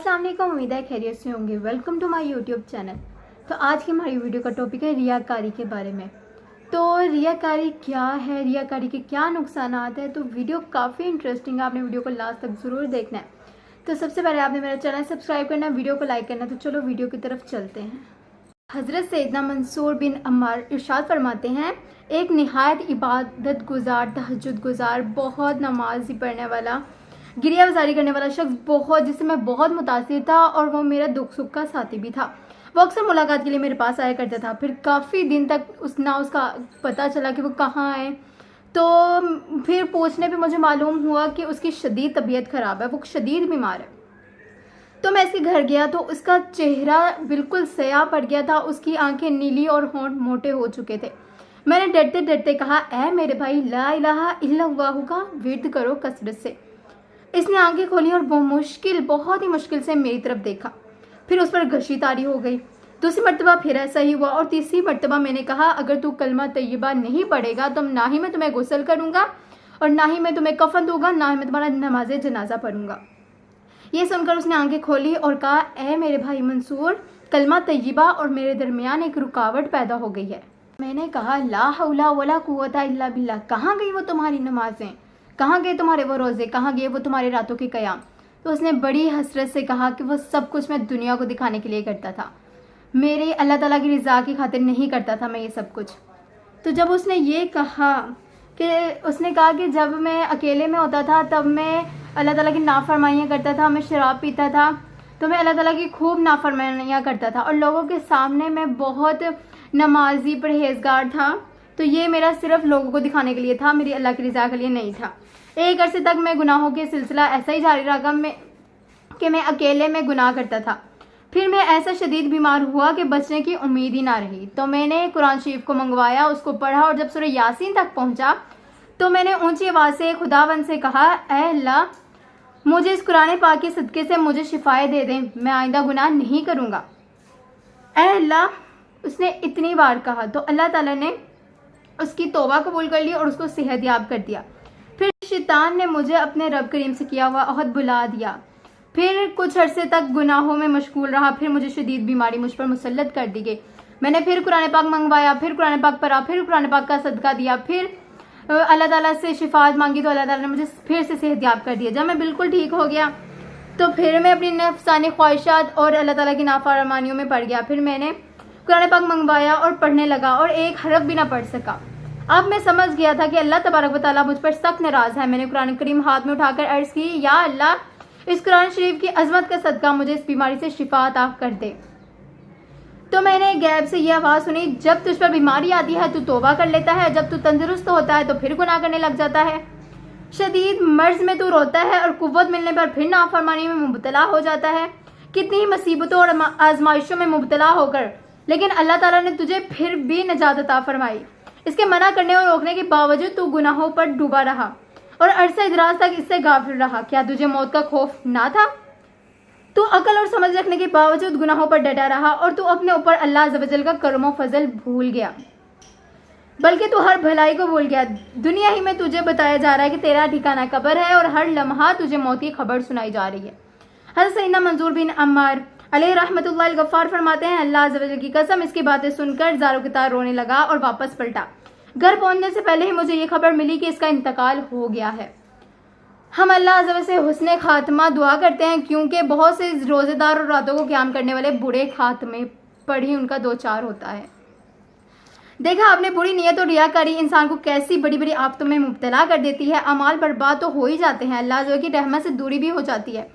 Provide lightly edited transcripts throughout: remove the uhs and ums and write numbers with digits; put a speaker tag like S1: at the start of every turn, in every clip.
S1: अस्सलाम वालेकुम, उम्मीद है खैरियत से होंगे। Welcome to my YouTube channel. तो आज की हमारी वीडियो का टॉपिक है रियाकारी के बारे में। तो रियाकारी क्या है, रियाकारी के क्या नुकसानात हैं, तो वीडियो काफ़ी इंटरेस्टिंग है, आपने वीडियो को लास्ट तक ज़रूर देखना है। तो सबसे पहले आपने मेरा चैनल सब्सक्राइब करना है, वीडियो को लाइक करना है। तो चलो वीडियो की तरफ चलते हैं। हज़रत सैयदना मंसूर बिन अम्मार इरशाद फरमाते हैं, एक निहायत इबादत गुजार, तहज्जुद गुजार, बहुत नमाज़ी पढ़ने वाला, गिरिया वजारी करने वाला शख्स जिससे मैं बहुत मुतासिर था और वो मेरा दुख सुख का साथी भी था। वो अक्सर मुलाकात के लिए मेरे पास आया करता था। फिर काफ़ी दिन तक उसका पता चला कि वो कहाँ है। तो फिर पूछने पे मुझे मालूम हुआ कि उसकी शदीद तबीयत ख़राब है, वो शदीद बीमार है। तो मैं इसके घर गया तो उसका चेहरा बिल्कुल स्याह पड़ गया था, उसकी आंखें नीली और होंठ मोटे हो चुके थे। मैंने डरते डरते कहा, ऐ मेरे भाई, ला इलाहा इल्लल्लाहु का विर्द करो कसरत से। इसने आंखें खोली और बहुत ही मुश्किल से मेरी तरफ देखा। फिर उस पर गशी तारी हो गई। दूसरी मर्तबा फिर ऐसा ही हुआ और तीसरी मर्तबा मैंने कहा, अगर तू कलमा तैयबा नहीं पढ़ेगा तो ना ही मैं तुम्हें गुस्ल करूँगा और ना ही मैं तुम्हें कफन दूंगा, ना ही मैं तुम्हारा नमाज जनाजा पढ़ूंगा। ये सुनकर उसने आंखें खोली और कहा, ऐ मेरे भाई मंसूर, कलमा तैयबा और मेरे दरमियान एक रुकावट पैदा हो गई है। मैंने कहा, ला हौला वला कुव्वता इल्ला बिल्लाह, कहाँ गई वो तुम्हारी नमाजें, कहाँ गए तुम्हारे वो रोज़े, कहाँ गए वो तुम्हारे रातों के क़याम। तो उसने बड़ी हसरत से कहा कि वो सब कुछ मैं दुनिया को दिखाने के लिए करता था, मेरे अल्लाह ताला की रज़ा की खातिर नहीं करता था मैं ये सब कुछ। तो जब उसने ये कहा कि जब मैं अकेले में होता था तब मैं अल्लाह ताला की नाफरमानियाँ करता था, मैं शराब पीता था, तो मैं अल्लाह ताला की खूब नाफरमानियाँ करता था और लोगों के सामने मैं बहुत नमाजी परहेजगार था। तो ये मेरा सिर्फ लोगों को दिखाने के लिए था, मेरी अल्लाह की रज़ा के लिए नहीं था। एक अरसे तक मैं गुनाहों के सिलसिला ऐसा ही जारी रहा कि मैं अकेले में गुनाह करता था। फिर मैं ऐसा शदीद बीमार हुआ कि बचने की उम्मीद ही ना रही। तो मैंने कुरान शरीफ को मंगवाया, उसको पढ़ा और जब सूरह यासीन तक पहुंचा तो मैंने ऊंची आवाज़ से खुदावंद से कहा, ऐ अल्लाह, मुझे इस कुरान पाक के सदक़े से मुझे शिफाएँ दे दें, मैं आइंदा गुनाह नहीं करूँगा। ऐ अल्लाह, उसने इतनी बार कहा तो अल्लाह ताला ने उसकी तौबा कबूल कर ली और उसको सेहत याब कर दिया। फिर शैतान ने मुझे अपने रब करीम से किया हुआ अहद बुला दिया। फिर कुछ अरसे तक गुनाहों में मशगूल रहा। फिर मुझे शदीद बीमारी मुझ पर मुसल्लत कर दी गई। मैंने फिर कुरान पाक मंगवाया, फिर कुरान पाक पढ़ा, फिर कुरान पाक का सदका दिया, फिर अल्लाह ताला से शिफात मांगी तो अल्लाह ताला ने मुझे फिर से सेहत याब कर दिया। जब मैं बिल्कुल ठीक हो गया तो फिर मैं अपनी नफ्सानी ख्वाहिशात और अल्लाह ताला की नाफरमानियों में पड़ गया। फिर मैंने कुरान पाक मंगवाया और पढ़ने लगा और एक हरफ भी ना पढ़ सका। अब मैं समझ गया था कि अल्लाह तबारक व तआला मुझ पर सख्त नाराज़ है। मैंने कुरान करीम हाथ में उठाकर अर्ज़ की, या अल्लाह, इस कुरान शरीफ की अज़मत का सदका मुझे इस बीमारी से शिफा अता कर दे। तो मैंने गैब से यह आवाज़ सुनी, जब तुझ पर बीमारी आती है तो तौबा कर लेता है, जब तू तंदुरुस्त होता है तो फिर गुनाह करने लग जाता है। शदीद मर्ज में तू रोता है और कुव्वत मिलने पर फिर नाफरमानी में मुब्तला हो जाता है। कितनी ही मुसीबतों और आजमाइशों में मुब्तला होकर लेकिन अल्लाह ताला ने तुझे फिर भी नजात अता फरमाई। इसके मना करने और रोकने के बावजूद तू गुनाहों पर डूबा रहा और अरसे दराज तक इससे गाफिल रहा। क्या तुझे मौत का खौफ ना था? तू अकल और समझ रखने के बावजूद गुनाहों पर डटा रहा और तू अपने ऊपर अल्लाह अज़्ज़ व जल का करम व फजल भूल गया, बल्कि तू हर भलाई को भूल गया। दुनिया ही में तुझे बताया जा रहा है कि तेरा ठिकाना कब्र है और हर लम्हा तुझे मौत की खबर सुनाई जा रही है। हज़रत सैयदना मंसूर बिन अम्मार अलैहि रहमतुल्लाह गफ़ार फरमाते हैं, अल्लाह अज़्ज़ व जल की कसम, इसकी बातें सुनकर ज़ारो की तार रोने लगा और वापस पलटा। घर पहुंचने से पहले ही मुझे ये खबर मिली कि इसका इंतकाल हो गया है। हम अल्लाह अज़्ज़ व जल से हुस्ने खात्मा दुआ करते हैं, क्योंकि बहुत से रोज़ेदार और रातों को क़याम करने वाले बुरे खात्मे पर ही उनका दो चार होता है। देखा आपने, बुरी नीयत और रियाकारी इंसान को कैसी बड़ी बड़ी आफतों में मुब्तला कर देती है। अमाल बर्बाद तो हो ही जाते हैं, अल्लाह अज़्ज़ व जल की रहमत से दूरी भी हो जाती है।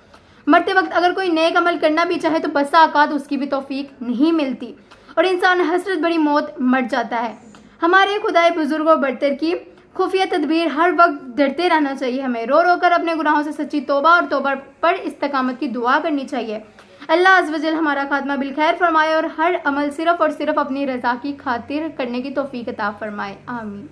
S1: मरते वक्त अगर कोई नेक अमल करना भी चाहे तो बसा औकात उसकी भी तौफीक नहीं मिलती और इंसान हसरत बड़ी मौत मर जाता है। हमारे खुदाए बुजुर्ग और बरतर की खुफिया तदबीर, हर वक्त डरते रहना चाहिए। हमें रो रो कर अपने गुनाहों से सच्ची तौबा और तौबा पर इस्तकामत की दुआ करनी चाहिए। अल्लाह अज़्ज़ व जल हमारा खात्मा बिलखैर फरमाए और हर अमल सिर्फ और सिर्फ अपनी रज़ा की खातिर करने की तौफीक अता फरमाए, आमीन।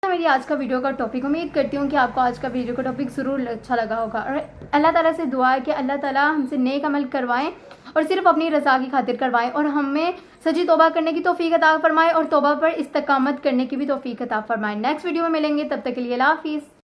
S1: मेरी आज का वीडियो का टॉपिक, उम्मीद करती हूँ कि आपको आज का वीडियो का टॉपिक ज़रूर अच्छा लगा होगा और अल्लाह ताला से दुआ है कि अल्लाह ताला हमसे नेक अमल करवाएं और सिर्फ अपनी रज़ा की खातिर करवाएं और हमें सच्ची तौबा करने की तौफीक अता फरमाए और तौबा पर इस्तकामत करने की भी तौफीक अता फरमाए। नेक्स्ट वीडियो में मिलेंगे, तब तक के लिए अल्लाह हाफिज़।